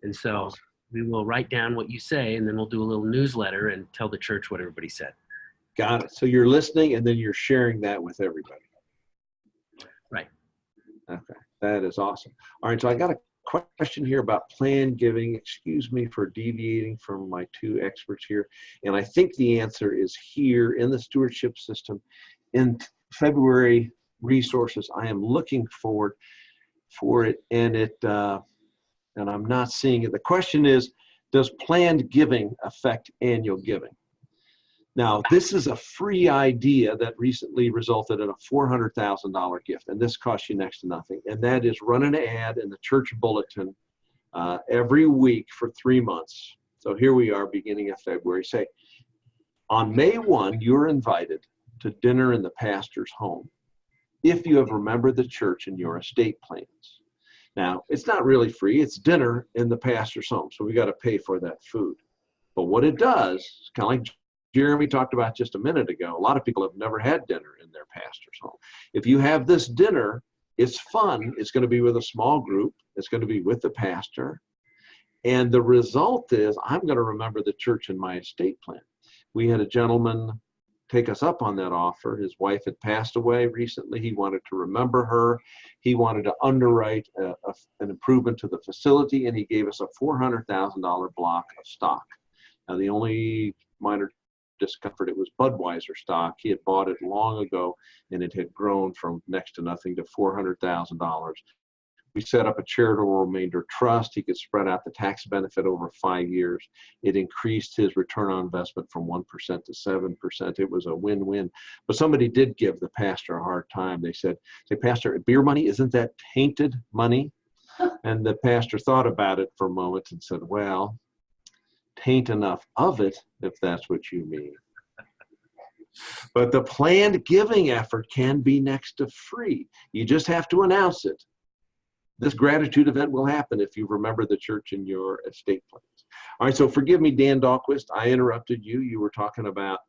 And so we will write down what you say, and then we'll do a little newsletter and tell the church what everybody said. Got it. So you're listening, and then you're sharing that with everybody. Right. Okay, that is awesome. All right, so I got a question here about planned giving. Excuse me for deviating from my 2 experts here. And I think the answer is here in the stewardship system. In February resources, I am looking forward for it, and and I'm not seeing it. The question is, does planned giving affect annual giving? Now, this is a free idea that recently resulted in a $400,000 gift, and this costs you next to nothing. And that is run an ad in the church bulletin every week for 3 months. So here we are, beginning of February. Say, on May 1, you're invited to dinner in the pastor's home if you have remembered the church in your estate plans. Now, it's not really free. It's dinner in the pastor's home, so we got to pay for that food. But what it does, it's kind of like Jeremy talked about just a minute ago, a lot of people have never had dinner in their pastor's home. If you have this dinner, it's fun. It's going to be with a small group. It's going to be with the pastor. And the result is I'm going to remember the church in my estate plan. We had a gentleman take us up on that offer. His wife had passed away recently. He wanted to remember her. He wanted to underwrite an improvement to the facility, and he gave us a $400,000 block of stock. Now, the only minor discomfort, it was Budweiser stock. He had bought it long ago, and it had grown from next to nothing to $400,000. We set up a charitable remainder trust. He could spread out the tax benefit over 5 years. It increased his return on investment from 1% to 7%. It was a win-win. But somebody did give the pastor a hard time. They said, "Say, Pastor, beer money, isn't that tainted money?" And the pastor thought about it for a moment and said, "Well, taint enough of it, if that's what you mean." But the planned giving effort can be next to free. You just have to announce it. This gratitude event will happen if you remember the church in your estate plans. All right, so forgive me, Dan Dahlquist, I interrupted you. You were talking about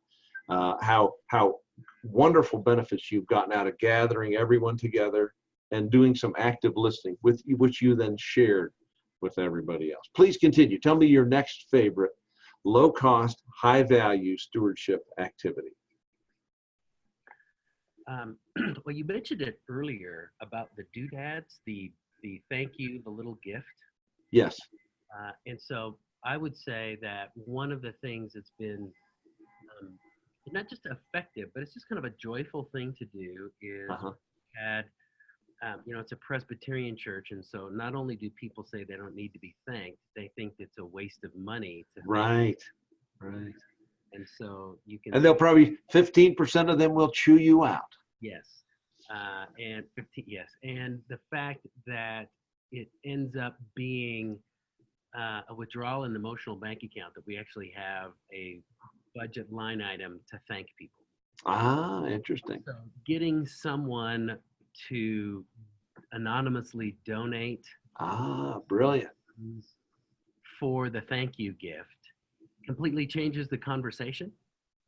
how wonderful benefits you've gotten out of gathering everyone together and doing some active listening, which you then shared with everybody else. Please continue. Tell me your next favorite low-cost, high-value stewardship activity. Well, you mentioned it earlier about the doodads, the thank you, the little gift. Yes. And so I would say that one of the things that's been not just effective, but it's just kind of a joyful thing to do is had, it's a Presbyterian church. And so not only do people say they don't need to be thanked, they think it's a waste of money to Right. And so you can. And they'll probably, 15% of them will chew you out. Yes. And 15, yes. And the fact that it ends up being a withdrawal in the emotional bank account, that we actually have a budget line item to thank people. Ah, interesting. So getting someone to anonymously donate. Ah, brilliant. For the thank you gift completely changes the conversation.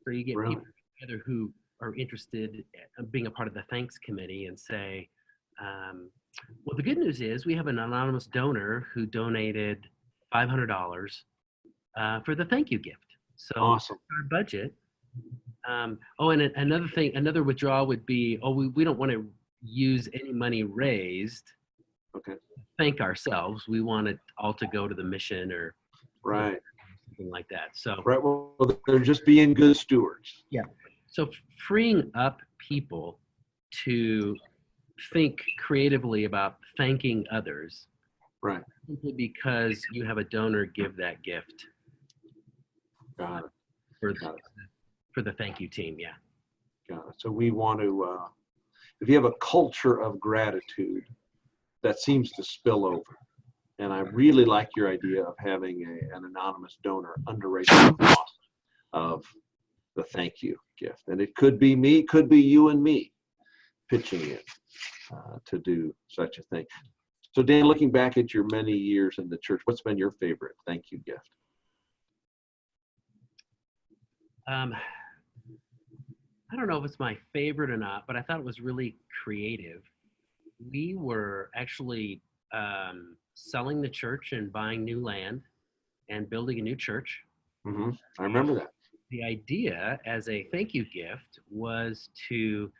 So you get people together who are interested in being a part of the thanks committee and say, well, the good news is we have an anonymous donor who donated $500 for the thank you gift. So awesome. Our budget. And another withdrawal would be, we don't want to use any money raised. Okay. Thank ourselves. We want it all to go to the mission or something like that. So well, they're just being good stewards. Yeah. So freeing up people to think creatively about thanking others. Right. Simply because you have a donor give that gift. Got it. For the thank you team. Yeah. Got it. So we want to, if you have a culture of gratitude, that seems to spill over. And I really like your idea of having an anonymous donor underwrite the cost of the thank you gift. And it could be me, could be you and me pitching in to do such a thing. So Dan, looking back at your many years in the church, what's been your favorite thank you gift? I don't know if it's my favorite or not, but I thought it was really creative. We were actually selling the church and buying new land and building a new church. Mm-hmm. I remember that. The idea as a thank you gift was to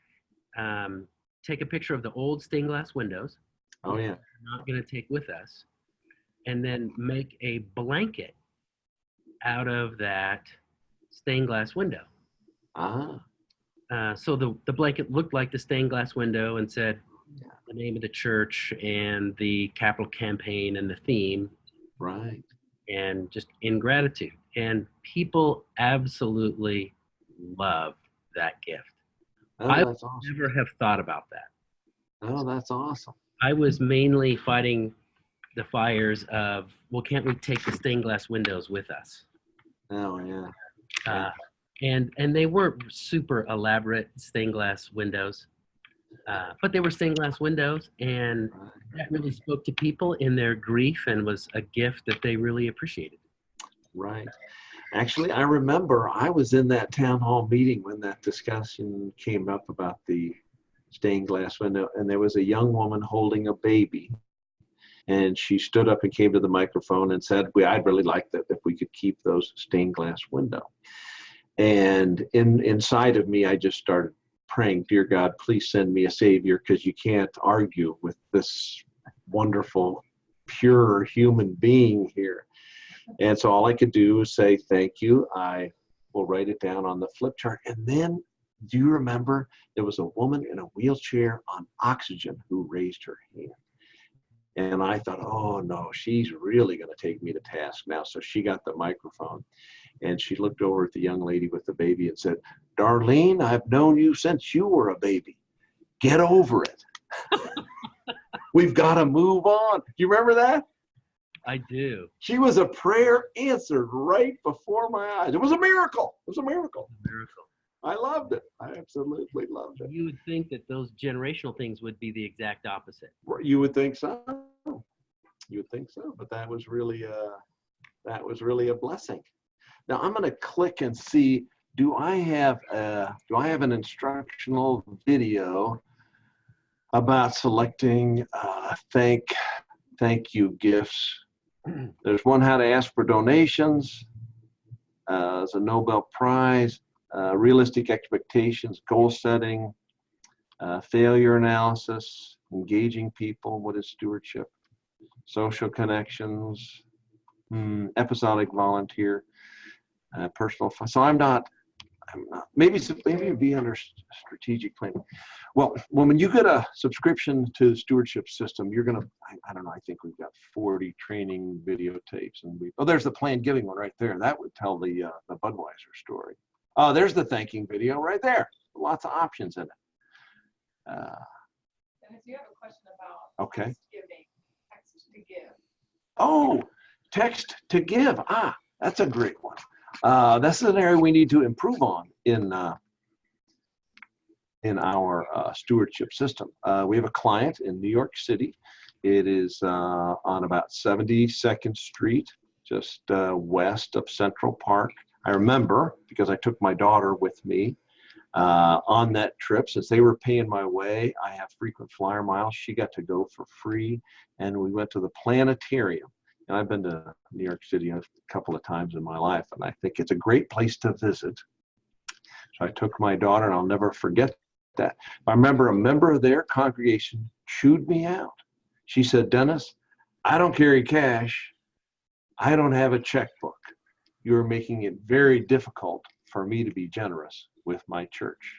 take a picture of the old stained glass windows. Oh, yeah. We're not going to take with us. And then make a blanket out of that stained glass window. So the blanket looked like the stained glass window and said the name of the church and the capital campaign and the theme. Right. And just in gratitude. And people absolutely love that gift. Oh, I that's awesome. never have thought about that. Oh, that's awesome. I was mainly fighting the fires of, well, can't we take the stained glass windows with us? Oh, yeah. And they weren't super elaborate stained glass windows, but they were stained glass windows, and that really spoke to people in their grief and was a gift that they really appreciated. Right. Actually, I remember I was in that town hall meeting when that discussion came up about the stained glass window, and there was a young woman holding a baby, and she stood up and came to the microphone and said, I'd really like that if we could keep those stained glass window. And inside of me, I just started praying, dear God, please send me a savior, because you can't argue with this wonderful, pure human being here. And so all I could do was say, thank you. I will write it down on the flip chart. And then, do you remember there was a woman in a wheelchair on oxygen who raised her hand? And I thought, oh no, she's really going to take me to task now. So she got the microphone and she looked over at the young lady with the baby and said, Darlene, I've known you since you were a baby. Get over it. We've got to move on. Do you remember that? I do. She was a prayer answered right before my eyes. It was a miracle. It was a miracle. A miracle. I loved it. I absolutely loved it. You would think that those generational things would be the exact opposite. You would think so. You would think so. But that was really a blessing. Now I'm going to click and see, do I have an instructional video about selecting thank you gifts? There's one, how to ask for donations. There's a Nobel Prize, realistic expectations, goal setting, failure analysis, engaging people, what is stewardship, social connections, episodic volunteer, personal. So I'm not, maybe it'd be under strategic planning. Well, when you get a subscription to the stewardship system, you're going to, I don't know, I think we've got 40 training videotapes. And there's the planned giving one right there. That would tell the Budweiser story. Oh, there's the thanking video right there. Lots of options in it. Dennis, you have a question about Okay. text giving, text to give. Oh, text to give. That's a great one. That's an area we need to improve on in our stewardship system. We have a client in New York City. It is on about 72nd Street, just west of Central Park. I remember, because I took my daughter with me on that trip. Since they were paying my way, I have frequent flyer miles. She got to go for free, and we went to the planetarium. And I've been to New York City a couple of times in my life, and I think it's a great place to visit. So I took my daughter, and I'll never forget that. I remember a member of their congregation chewed me out. She said, Dennis, I don't carry cash. I don't have a checkbook. You're making it very difficult for me to be generous with my church.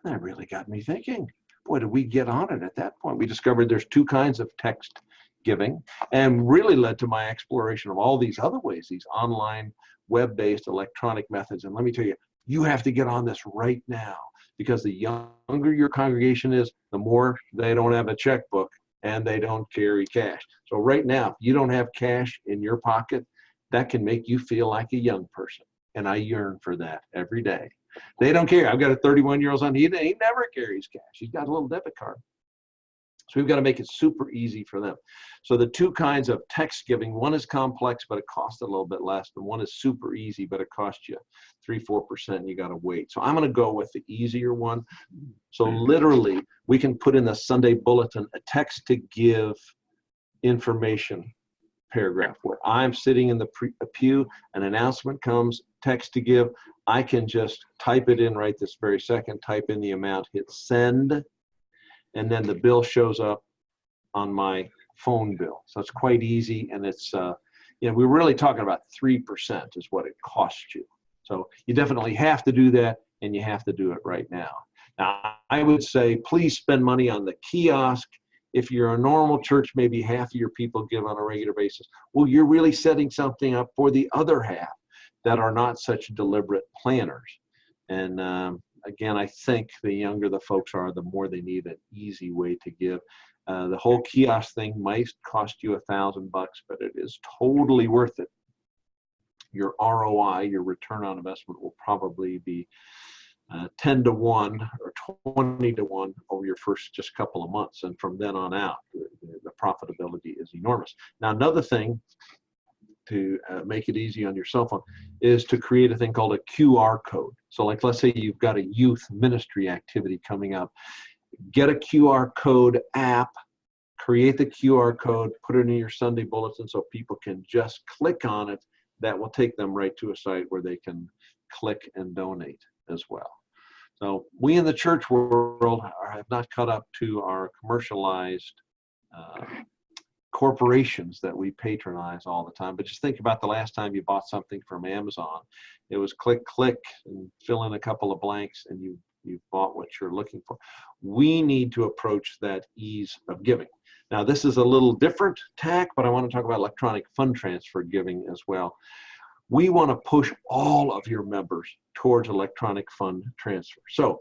And that really got me thinking, boy, did we get on it at that point. We discovered there's two kinds of text giving, and really led to my exploration of all these other ways, these online, web-based electronic methods. And let me tell you, you have to get on this right now, because the younger your congregation is, the more they don't have a checkbook and they don't carry cash. So right now, if you don't have cash in your pocket, that can make you feel like a young person. And I yearn for that every day. They don't care. I've got a 31-year-old son. He never carries cash. He's got a little debit card. So we've got to make it super easy for them. So the two kinds of text giving, one is complex, but it costs a little bit less, and one is super easy, but it costs you 3-4%, and you got to wait. So I'm going to go with the easier one. So literally, we can put in the Sunday bulletin a text to give information paragraph where I'm sitting in the pew, an announcement comes, text to give. I can just type it in right this very second, type in the amount, hit send, and then the bill shows up on my phone bill. So it's quite easy, and it's, we're really talking about 3% is what it costs you. So you definitely have to do that, and you have to do it right now. Now, I would say, please spend money on the kiosk. If you're a normal church, maybe half of your people give on a regular basis. Well, you're really setting something up for the other half that are not such deliberate planners. And again, I think the younger the folks are, the more they need an easy way to give. The whole kiosk thing might cost you $1,000, but it is totally worth it. Your ROI, your return on investment, will probably be 10 to 1 or 20 to 1 over your first just couple of months. And from then on out, the profitability is enormous. Now, another thing to make it easy on your cell phone is to create a thing called a QR code. So like, let's say you've got a youth ministry activity coming up. Get a QR code app, create the QR code, put it in your Sunday bulletin so people can just click on it. That will take them right to a site where they can click and donate as well. So we in the church world have not caught up to our commercialized corporations that we patronize all the time. But just think about the last time you bought something from Amazon. It was click, click, and fill in a couple of blanks, and you've bought what you're looking for. We need to approach that ease of giving. Now, this is a little different tack, but I want to talk about electronic fund transfer giving as well. We want to push all of your members towards electronic fund transfer. So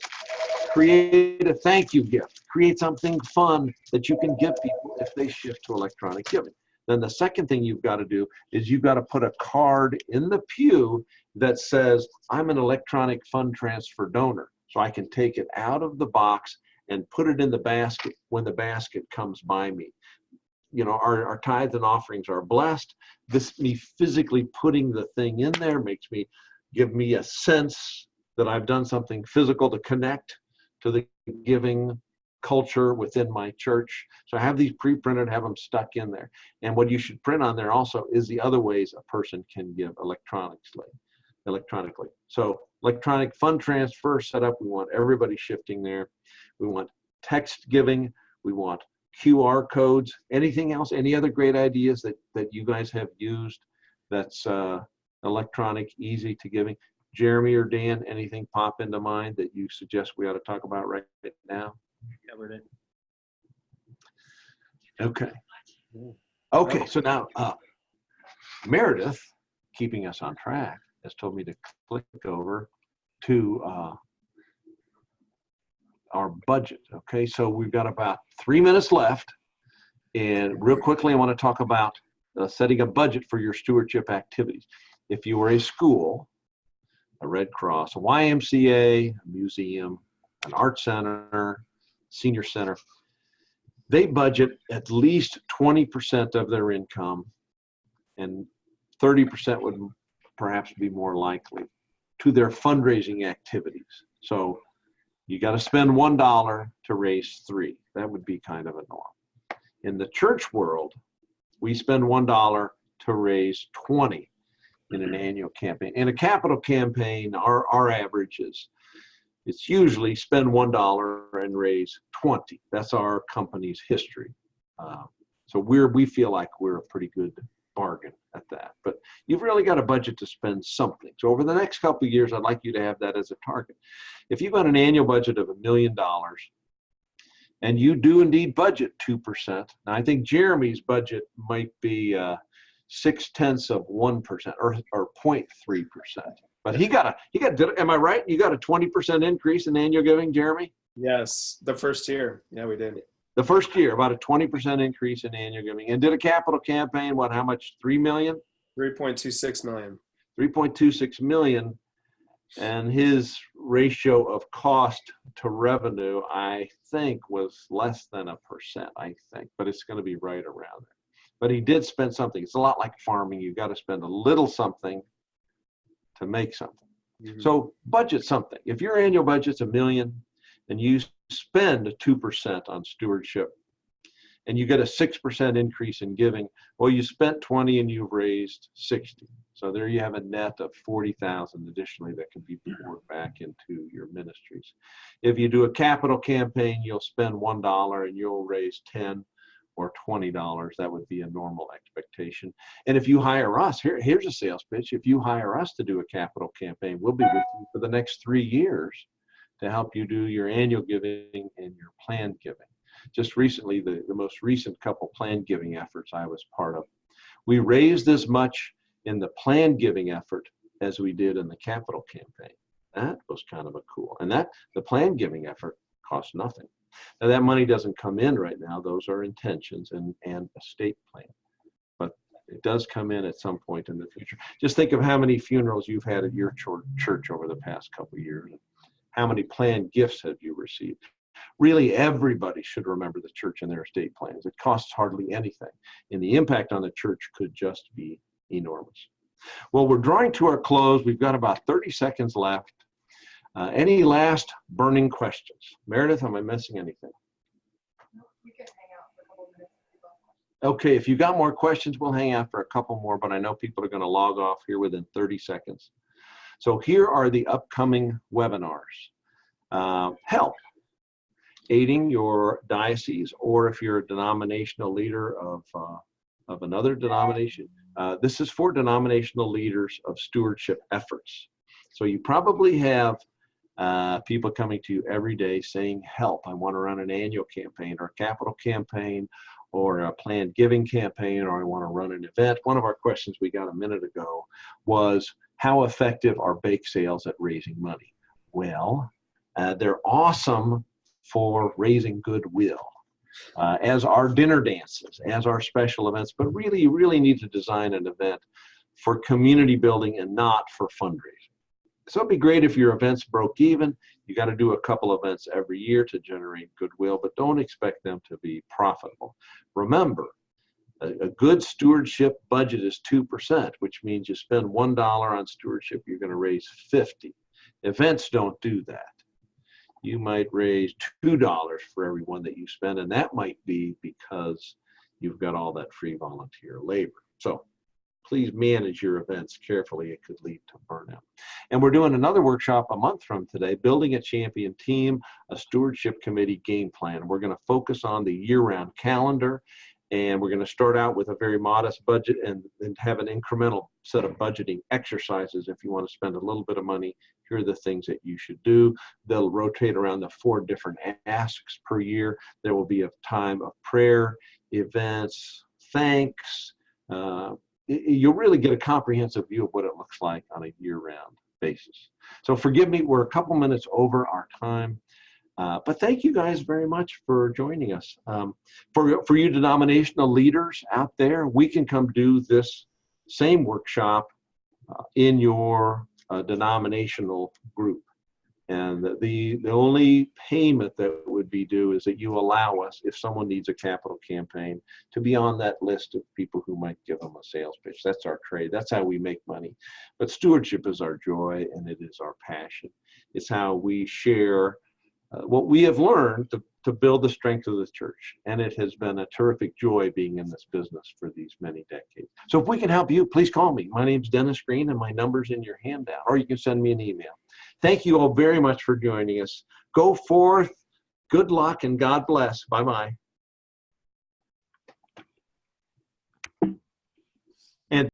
create a thank you gift. Create something fun that you can give people if they shift to electronic giving. Then the second thing you've got to do is you've got to put a card in the pew that says, I'm an electronic fund transfer donor. So I can take it out of the box and put it in the basket when the basket comes by me. You know, our tithes and offerings are blessed. Me physically putting the thing in there give me a sense that I've done something physical to connect to the giving culture within my church. So I have these pre-printed, have them stuck in there. And what you should print on there also is the other ways a person can give electronically. So electronic fund transfer setup, we want everybody shifting there. We want text giving. We want QR codes. Anything else? Any other great ideas that you guys have used that's electronic, easy to giving? Jeremy or Dan, anything pop into mind that you suggest we ought to talk about right now? Covered it. Okay. Okay, so now Meredith, keeping us on track, has told me to click over to our budget. Okay, so we've got about 3 minutes left. And real quickly, I want to talk about setting a budget for your stewardship activities. If you were a school, a Red Cross, a YMCA, a museum, an art center, senior center, they budget at least 20% of their income, and 30% would perhaps be more likely, to their fundraising activities. So you got to spend $1 to raise 3. That would be kind of a norm. In the church world, we spend $1 to raise 20 in an annual campaign. In a capital campaign, our average is, it's usually spend $1 and raise 20. That's our company's history. So we feel like we're a pretty good bargain at that. But you've really got a budget to spend something. So over the next couple of years, I'd like you to have that as a target. If you've got an annual budget of $1 million, and you do indeed budget 2%, now I think Jeremy's budget might be 0.6% or 0.3%. But he got, am I right? You got a 20% increase in annual giving, Jeremy? Yes, the first year. Yeah, we did. The first year, about a 20% increase in annual giving. And did a capital campaign, what, how much? 3 million? 3.26 million. 3.26 million. And his ratio of cost to revenue, I think, was less than 1%, I think. But it's going to be right around there. But he did spend something. It's a lot like farming. You've got to spend a little something to make something. Mm-hmm. So budget something. If your annual budget's $1 million and you spend 2% on stewardship and you get a 6% increase in giving, well, you spent 20 and you've raised 60. So there you have a net of 40,000 additionally that can be poured back into your ministries. If you do a capital campaign, you'll spend $1 and you'll raise 10 or $20. That would be a normal expectation. And if you hire us, here's a sales pitch. If you hire us to do a capital campaign, we'll be with you for the next 3 years to help you do your annual giving and your planned giving. Just recently, the most recent couple planned giving efforts I was part of, we raised as much in the planned giving effort as we did in the capital campaign. That was kind of a cool. And the planned giving effort cost nothing. Now that money doesn't come in right now. Those are intentions and estate plan. But it does come in at some point in the future. Just think of how many funerals you've had at your church over the past couple of years. How many planned gifts have you received? Really, everybody should remember the church and their estate plans. It costs hardly anything. And the impact on the church could just be enormous. Well, we're drawing to our close. We've got about 30 seconds left. Any last burning questions? Meredith, am I missing anything? No, you can hang out for a couple minutes. Okay, if you got more questions, we'll hang out for a couple more, but I know people are going to log off here within 30 seconds. So here are the upcoming webinars. Help, aiding your diocese, or if you're a denominational leader of another denomination. This is for denominational leaders of stewardship efforts. So you probably have people coming to you every day saying, help, I want to run an annual campaign or a capital campaign or a planned giving campaign, or I want to run an event. One of our questions we got a minute ago was, how effective are bake sales at raising money? Well, they're awesome for raising goodwill, as are dinner dances, as are special events, but really, you really need to design an event for community building and not for fundraising. So it'd be great if your events broke even. You got to do a couple events every year to generate goodwill, but don't expect them to be profitable. Remember, a good stewardship budget is 2%, which means you spend $1 on stewardship, you're going to raise 50. Events don't do that. You might raise $2 for every one that you spend, and that might be because you've got all that free volunteer labor. So please manage your events carefully. It could lead to burnout. And we're doing another workshop a month from today, Building a Champion Team, a Stewardship Committee Game Plan. We're going to focus on the year-round calendar, and we're going to start out with a very modest budget and have an incremental set of budgeting exercises. If you want to spend a little bit of money, here are the things that you should do. They'll rotate around the 4 different asks per year. There will be a time of prayer, events, thanks. You'll really get a comprehensive view of what it looks like on a year-round basis. So forgive me, we're a couple minutes over our time. But thank you guys very much for joining us. For you denominational leaders out there, we can come do this same workshop in your denominational group. And the only payment that would be due is that you allow us, if someone needs a capital campaign, to be on that list of people who might give them a sales pitch. That's our trade. That's how we make money. But stewardship is our joy, and it is our passion. It's how we share what we have learned to build the strength of the church. And it has been a terrific joy being in this business for these many decades. So if we can help you, please call me. My name's Denis Green, and my number's in your handout, or you can send me an email. Thank you all very much for joining us. Go forth, good luck, and God bless. Bye-bye. And